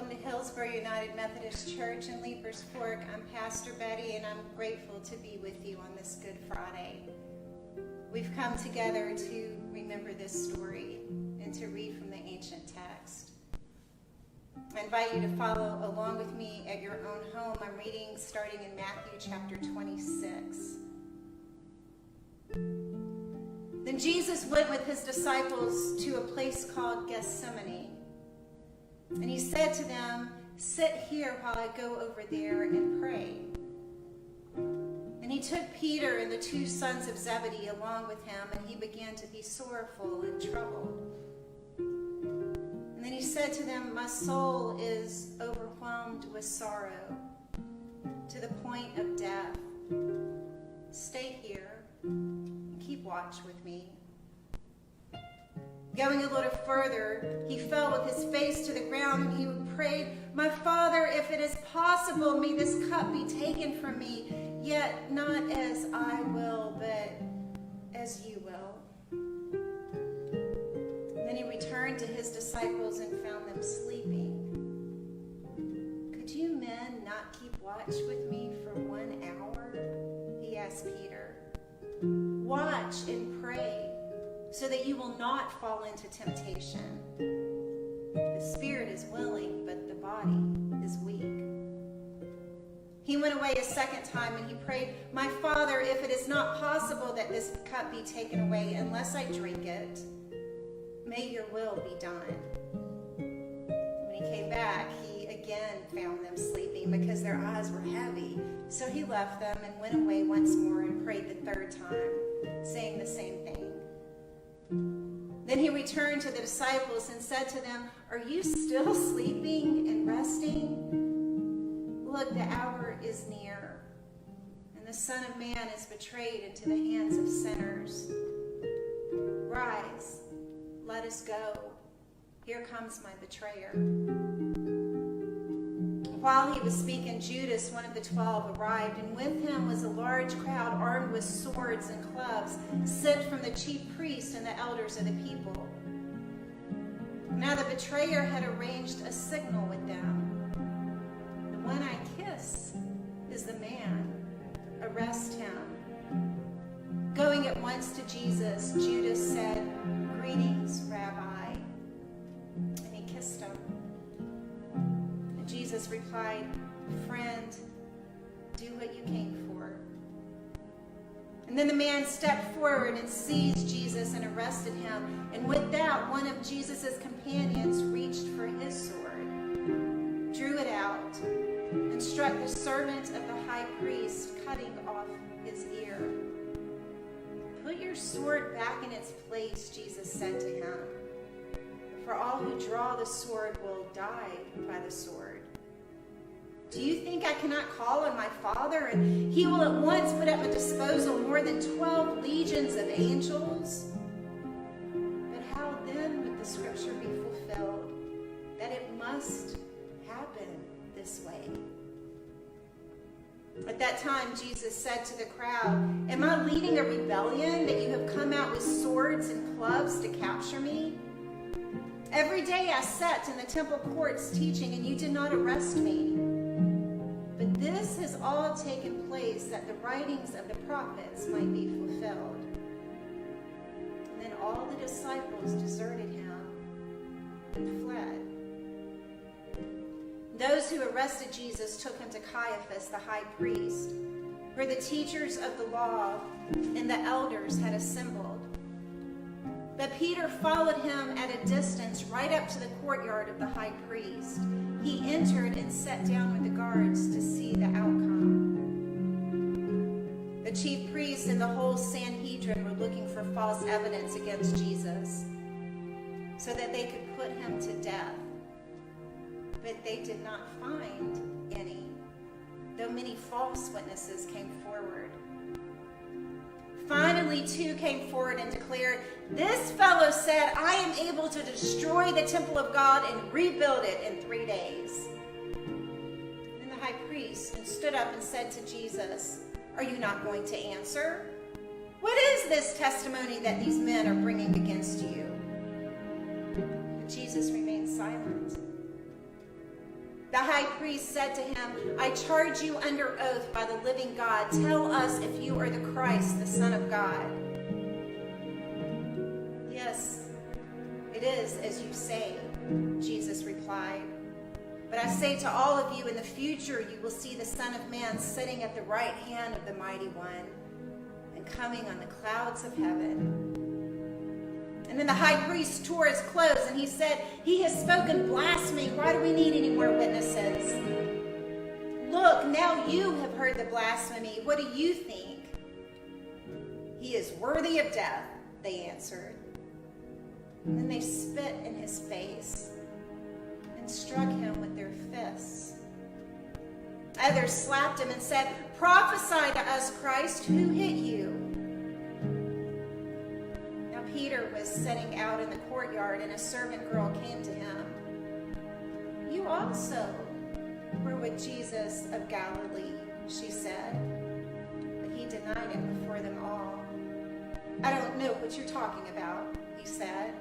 Welcome to Hillsboro United Methodist Church in Leiper's Fork. I'm Pastor Betty, and I'm grateful to be with you on this Good Friday. We've come together to remember this story and to read from the ancient text. I invite you to follow along with me at your own home. I'm reading starting in Matthew chapter 26. Then Jesus went with his disciples to a place called Gethsemane. And he said to them, "Sit here while I go over there and pray." And he took Peter and the two sons of Zebedee along with him, and he began to be sorrowful and troubled. And then he said to them, "My soul is overwhelmed with sorrow to the point of death. Stay here and keep watch with me." Going a little further, he fell with his face to the ground and he prayed, "My Father, if it is possible, may this cup be taken from me, yet not as I will, but as you will." And then he returned to his disciples and found them sleeping. "Could you men not keep watch with me for 1 hour?" he asked Peter. "Watch and pray, so that you will not fall into temptation. The spirit is willing, but the body is weak." He went away a second time and he prayed, "My Father, if it is not possible that this cup be taken away unless I drink it, may your will be done." When he came back, he again found them sleeping because their eyes were heavy. So he left them and went away once more and prayed the third time, saying the same thing. Then he returned to the disciples and said to them, "Are you still sleeping and resting? Look, the hour is near, and the Son of Man is betrayed into the hands of sinners. Rise, let us go. Here comes my betrayer." While he was speaking, Judas, one of the 12, arrived, and with him was a large crowd armed with swords and clubs, sent from the chief priests and the elders of the people. Now the betrayer had arranged a signal with them. "The one I kiss is the man. Arrest him." Going at once to Jesus, Judas said, "Greetings, Rabbi," and he kissed him. Jesus replied, "Friend, do what you came for." And then the man stepped forward and seized Jesus and arrested him. And with that, one of Jesus' companions reached for his sword, drew it out, and struck the servant of the high priest, cutting off his ear. "Put your sword back in its place," Jesus said to him. "For all who draw the sword will die by the sword. Do you think I cannot call on my Father, and he will at once put at my disposal more than 12 legions of angels? But how then would the scripture be fulfilled, that it must happen this way?" At that time, Jesus said to the crowd, "Am I leading a rebellion that you have come out with swords and clubs to capture me? Every day I sat in the temple courts teaching, and you did not arrest me. But this has all taken place that the writings of the prophets might be fulfilled." And then all the disciples deserted him and fled. Those who arrested Jesus took him to Caiaphas, the high priest, where the teachers of the law and the elders had assembled. But Peter followed him at a distance right up to the courtyard of the high priest. He entered and sat down with the guards to see the outcome. The chief priests and the whole Sanhedrin were looking for false evidence against Jesus so that they could put him to death. But they did not find any, though many false witnesses came forward. Finally, 2 came forward and declared, "This fellow said, 'I am able to destroy the temple of God and rebuild it in 3 days.'" Then the high priest stood up and said to Jesus, "Are you not going to answer? What is this testimony that these men are bringing against you?" But Jesus remained silent. high priest said to him, I charge you under oath by the living God, tell us if you are the Christ, the Son of God. Yes, it is as you say, Jesus replied. But I say to all of you, in the future you will see the Son of Man sitting at the right hand of the Mighty One and coming on the clouds of heaven. And then the high priest tore his clothes and he said, he has spoken blasphemy. Why do we need any more witnesses? Look, now you have heard the blasphemy. What do you think? He is worthy of death, they answered. And then they spit in his face and struck him with their fists. Others slapped him and said, prophesy to us, Christ, who hit you? Now Peter was sitting out in the courtyard, and a servant girl came to him. You also were with Jesus of Galilee, she said. But he denied it before them all. I don't know what you're talking about, he said.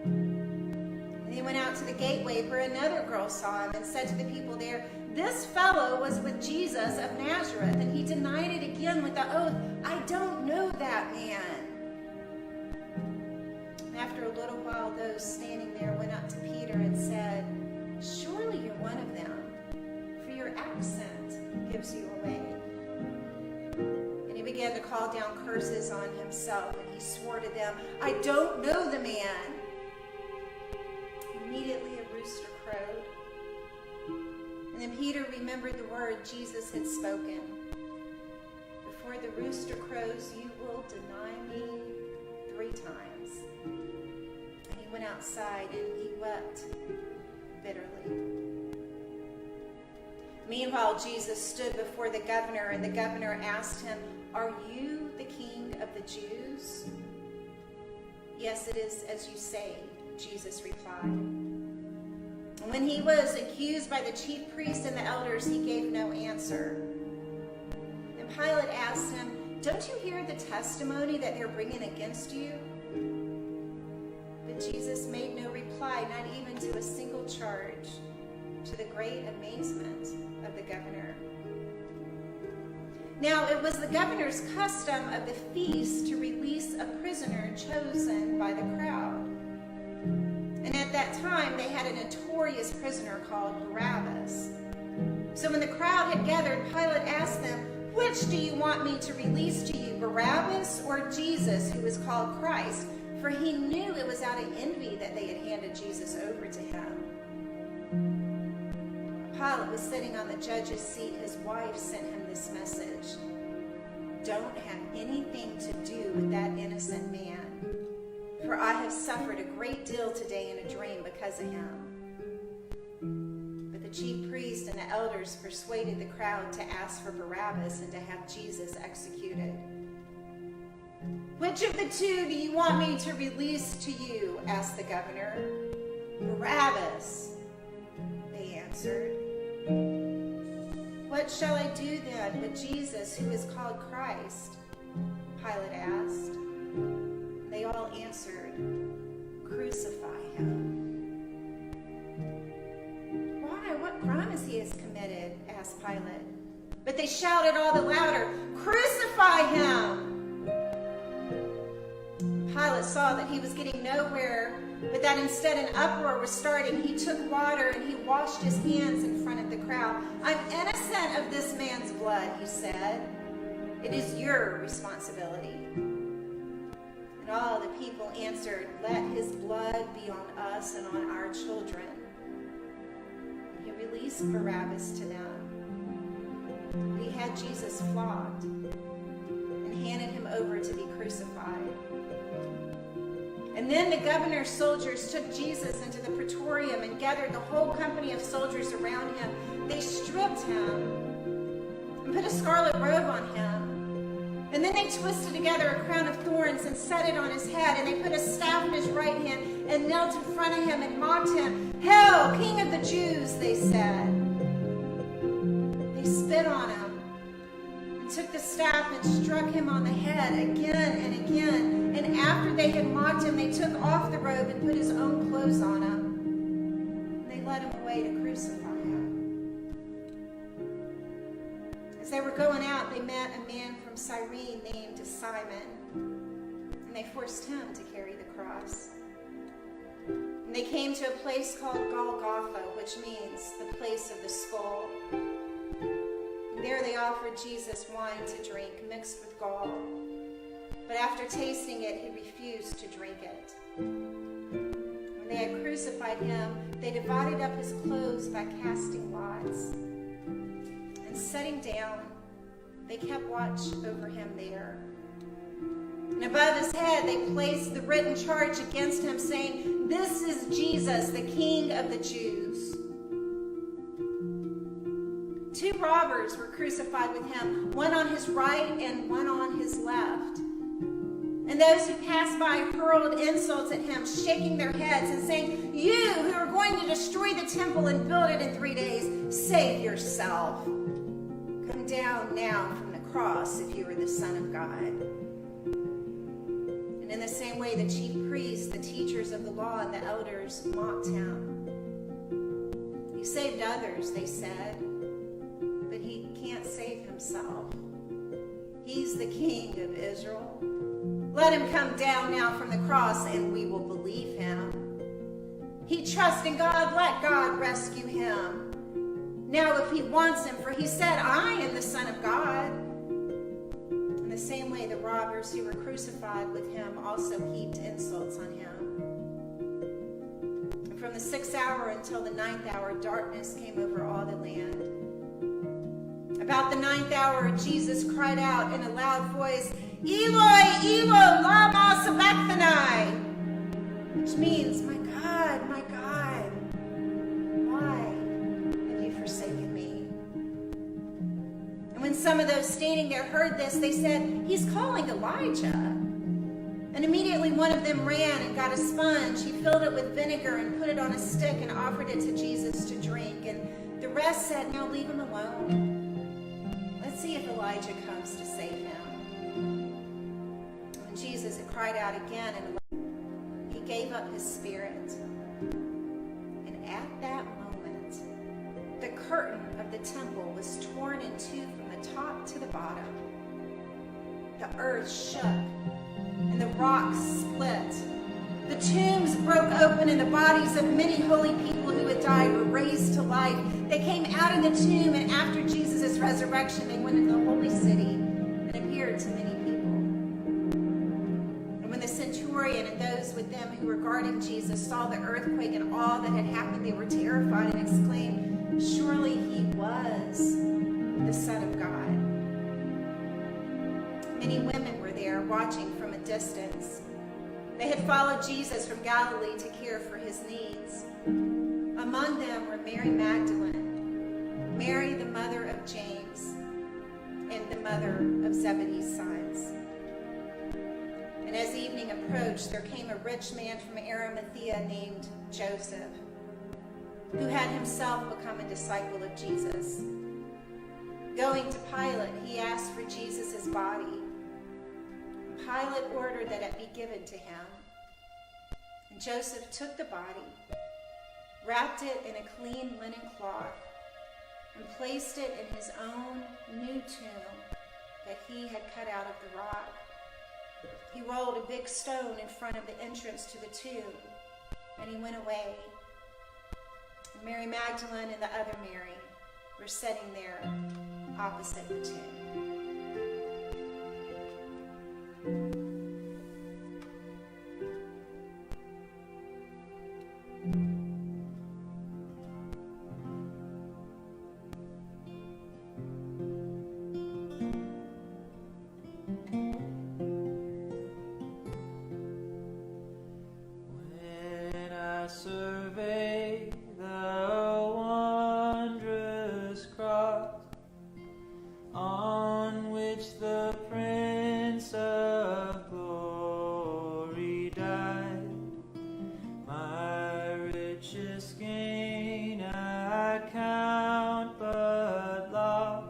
And he went out to the gateway where another girl saw him and said to the people there, this fellow was with Jesus of Nazareth. And he denied it again with the oath, I don't know that man. And after a little while, those standing there went up to Peter and said, surely you're one of them, for your accent gives you away. And he began to call down curses on himself, and he swore to them, I don't know the man. Immediately a rooster crowed. And then Peter remembered the word Jesus had spoken. Before the rooster crows, you will deny me 3 times. And he went outside and he wept bitterly. Meanwhile, Jesus stood before the governor, and the governor asked him, are you the king of the Jews? Yes, it is as you say, Jesus replied. When he was accused by the chief priests and the elders, he gave no answer. And Pilate asked him, don't you hear the testimony that they're bringing against you? But Jesus made no reply, not even to a single charge, to the great amazement of the governor. Now, it was the governor's custom of the feast to release a prisoner chosen by the crowd. And at that time, they had a notorious prisoner called Barabbas. So when the crowd had gathered, Pilate asked them, which do you want me to release to you, Barabbas or Jesus, who is called Christ? For he knew it was out of envy that they had handed Jesus over to him. Pilate was sitting on the judge's seat. His wife sent him this message. Don't have anything to do with that innocent man. For I have suffered a great deal today in a dream because of him. But the chief priest and the elders persuaded the crowd to ask for Barabbas and to have Jesus executed. Which of the 2 do you want me to release to you? Asked the governor. Barabbas, they answered. What shall I do then with Jesus, who is called Christ? Pilate asked. They all answered, crucify him. Why? What crime he has committed? Asked Pilate. But they shouted all the louder, crucify him! Pilate saw that he was getting nowhere, but that instead an uproar was starting. He took water and he washed his hands in front of the crowd. I'm innocent of this man's blood, he said. It is your responsibility. And all the people answered, let his blood be on us and on our children. He released Barabbas to them. He had Jesus flogged and handed him over to be crucified. And then the governor's soldiers took Jesus into the praetorium and gathered the whole company of soldiers around him. They stripped him and put a scarlet robe on him. And then they twisted together a crown of thorns and set it on his head. And they put a staff in his right hand and knelt in front of him and mocked him. Hail, King of the Jews, they said. They spit on him and took the staff and struck him on the head again and again. And after they had mocked him, they took off the robe and put his own clothes on him. And they led him away to crucify him. As they were going out, they met a man from Cyrene named Simon, and they forced him to carry the cross. And they came to a place called Golgotha, which means the place of the skull. And there they offered Jesus wine to drink mixed with gall. But after tasting it, he refused to drink it. When they had crucified him, they divided up his clothes by casting lots. And sitting down, they kept watch over him there. And above his head, they placed the written charge against him, saying, "This is Jesus, the King of the Jews." 2 robbers were crucified with him, one on his right and one on his left. And those who passed by hurled insults at him, shaking their heads and saying, "You who are going to destroy the temple and build it in 3 days, save yourself. Come down now from the cross if you are the Son of God." And in the same way, the chief priests, the teachers of the law, and the elders mocked him. "He saved others," they said, "but he can't save himself. He's the King of Israel. Let him come down now from the cross and we will believe him. He trusts in God, let God rescue him. Now if he wants him, for he said, 'I am the Son of God.'" In the same way, the robbers who were crucified with him also heaped insults on him. And from the 6th hour until the 9th hour, darkness came over all the land. About the 9th hour, Jesus cried out in a loud voice, "Eloi, Eloi, lama sabachthani," which means, my God, why have you forsaken me?" And when some of those standing there heard this, they said, "He's calling Elijah." And immediately one of them ran and got a sponge. He filled it with vinegar and put it on a stick and offered it to Jesus to drink. And the rest said, "No, leave him alone. Let's see if Elijah comes to save him." When Jesus had cried out again, and he gave up his spirit. And at that moment, the curtain of the temple was torn in two from the top to the bottom. The earth shook, and the rocks split. The tombs broke open, and the bodies of many holy people who had died were raised to life. They came out of the tomb, and after Jesus' resurrection, they went into the holy city and appeared to many people. And when the centurion and those with them who were guarding Jesus saw the earthquake and all that had happened, they were terrified and exclaimed, "Surely he was the Son of God." Many women were there watching from a distance. They had followed Jesus from Galilee to care for his needs. Among them were Mary Magdalene, Mary the mother of James, and the mother of Zebedee's sons. And as evening approached, there came a rich man from Arimathea named Joseph, who had himself become a disciple of Jesus. Going to Pilate, he asked for Jesus' body. Pilate ordered that it be given to him. And Joseph took the body, wrapped it in a clean linen cloth, and placed it in his own new tomb that he had cut out of the rock. He rolled a big stone in front of the entrance to the tomb, and he went away. And Mary Magdalene and the other Mary were sitting there opposite the tomb. When I survey the wondrous cross on which the Prince of Glory died, my richest gain I count but loss,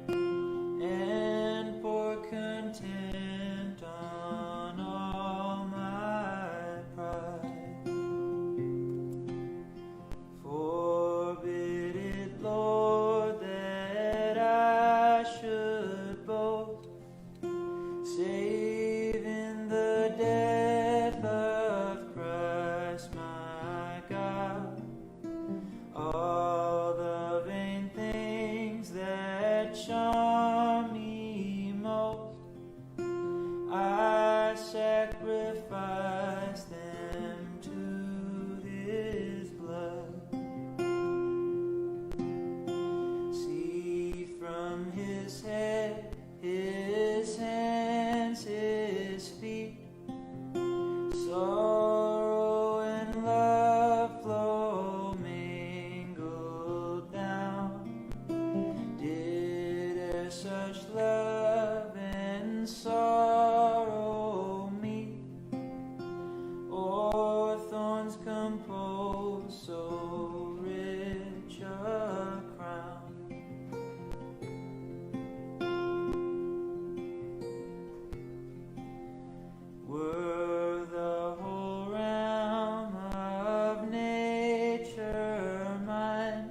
and pour content on all my pride. Forbid it, Lord, that I should where such love and sorrow meet, o'er thorns compose so rich a crown. Were the whole realm of nature mine,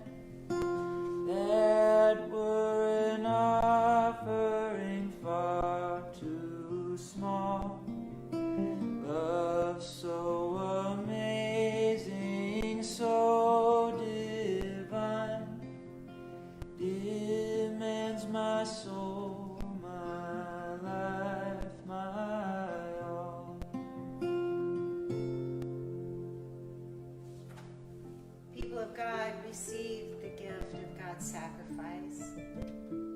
that were an offering far too small. Love so amazing, so divine, demands my soul, my life, my all. People of God, receive the gift of God's sacrifice.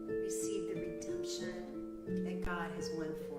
Receive the redemption that God has won for